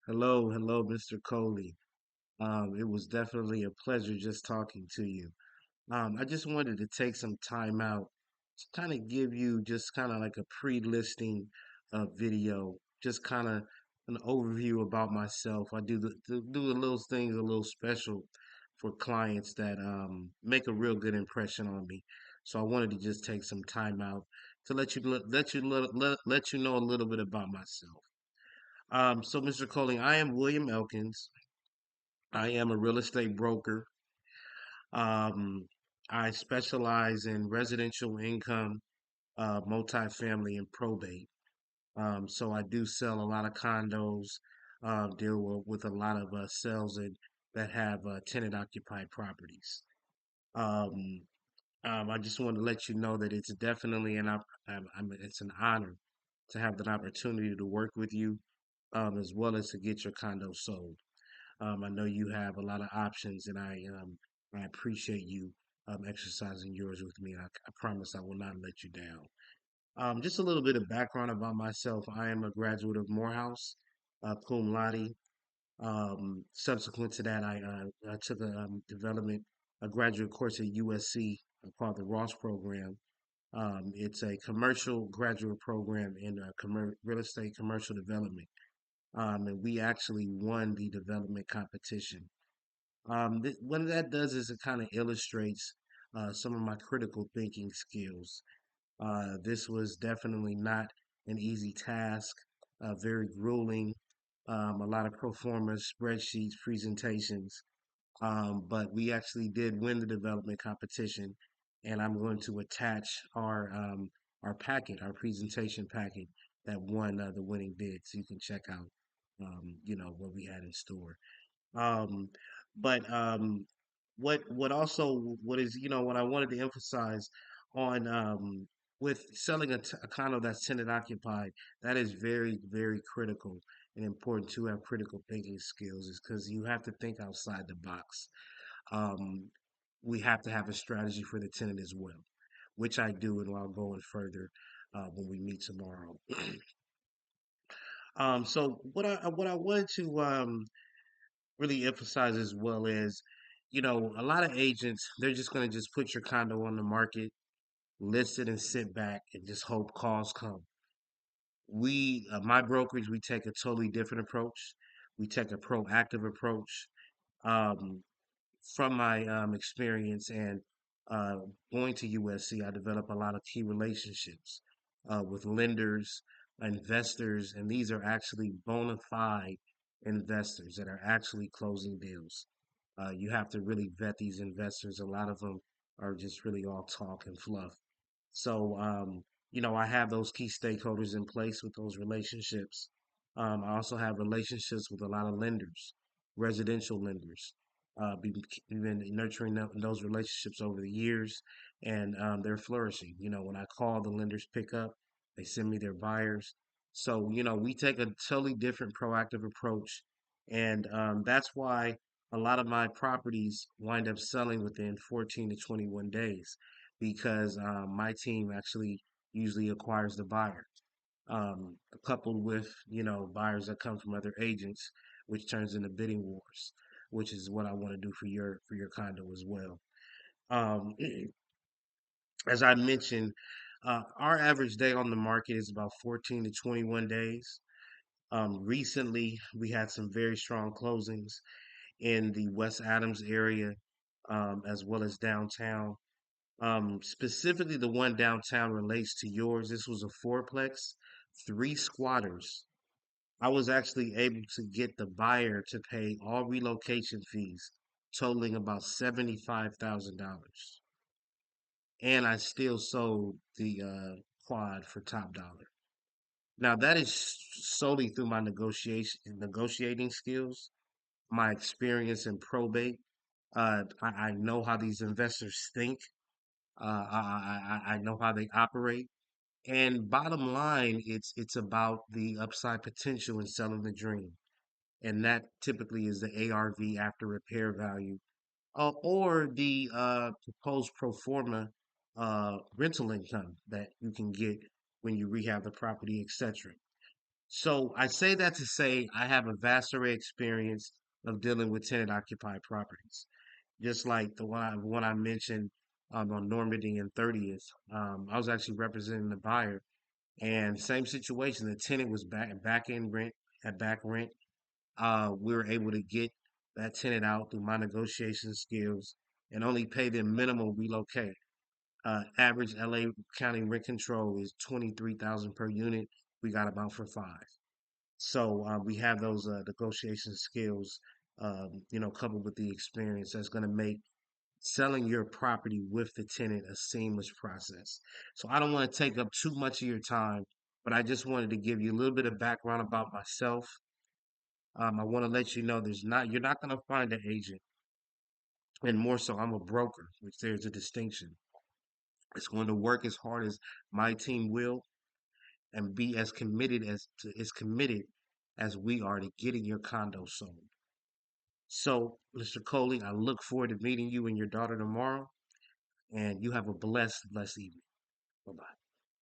Hello, Mr. Coley. It was definitely a pleasure just talking to you. I just wanted to take some time out to kind of give you just kind of like a pre-listing video, just kind of an overview about myself. I do a little things a little special for clients that make a real good impression on me. So I wanted to just take some time out to let you know a little bit about myself. So Mr. Coley, I am William Elkins. I am a real estate broker. Um, I specialize in residential income, multifamily, and probate. So I do sell a lot of condos, deal with a lot of sales that have tenant occupied properties. Um, I just want to let you know that it's definitely it's an honor to have the opportunity to work with you, as well as to get your condo sold. I know you have a lot of options, and I appreciate you exercising yours with me. I promise I will not let you down. Just a little bit of background about myself. I am a graduate of Morehouse, cum laude. Subsequent to that, I took a graduate course at USC called the Ross program. It's a commercial graduate program in real estate commercial development. And we actually won the development competition. What that does is it kind of illustrates some of my critical thinking skills. This was definitely not an easy task, very grueling, a lot of pro forma spreadsheets, presentations, but we actually did win the development competition, and I'm going to attach our packet, our presentation packet that won the winning bid, so you can check out, what we had in store. Um, but what also what is what I wanted to emphasize on with selling a condo that's tenant occupied, that is very critical and important to have critical thinking skills, is because you have to think outside the box. Um, we have to have a strategy for the tenant as well, which I do, and I'll go in further when we meet tomorrow. So what I wanted to really emphasize as well is, a lot of agents, they're just going to just put your condo on the market, list it, and sit back and just hope calls come. My brokerage, we take a totally different approach. We take a proactive approach. Um, from my experience and uh, going to USC, I developed a lot of key relationships with lenders, investors, and these are actually bona fide investors that are actually closing deals. You have to really vet these investors. A lot of them are just really all talk and fluff. So, I have those key stakeholders in place with those relationships. I also have relationships with a lot of lenders, residential lenders. We've been nurturing those relationships over the years, and they're flourishing. When I call, the lenders pick up, they send me their buyers. So, we take a totally different proactive approach, and that's why a lot of my properties wind up selling within 14 to 21 days because my team actually usually acquires the buyer, coupled with buyers that come from other agents, which turns into bidding wars, which is what I want to do for your condo as well. Um, as I mentioned, our average day on the market is about 14 to 21 days. Recently, we had some very strong closings in the West Adams area, as well as downtown. Specifically, the one downtown relates to yours. This was a fourplex, three squatters. I was actually able to get the buyer to pay all relocation fees, totaling about $75,000, and I still sold the quad for top dollar. Now that is solely through my negotiating skills, my experience in probate. I know how these investors think. I know how they operate. And bottom line, it's about the upside potential in selling the dream, and that typically is the ARV, after repair value, or the proposed pro forma rental income that you can get when you rehab the property, etc. So I say that to say I have a vast array experience of dealing with tenant occupied properties. Just like the one I mentioned on Normandy and 30th. I was actually representing the buyer and same situation. The tenant was back in rent at back rent. We were able to get that tenant out through my negotiation skills and only pay them minimum relocate. Average LA County rent control is 23,000 per unit. We got about for five. So we have those negotiation skills, coupled with the experience that's going to make selling your property with the tenant a seamless process. So I don't want to take up too much of your time, but I just wanted to give you a little bit of background about myself. I want to let you know you're not going to find an agent, and more so, I'm a broker, which there's a distinction. It's going to work as hard as my team will, and be as committed as we are to getting your condo sold. So, Mr. Coley, I look forward to meeting you and your daughter tomorrow, and you have a blessed evening. Bye bye.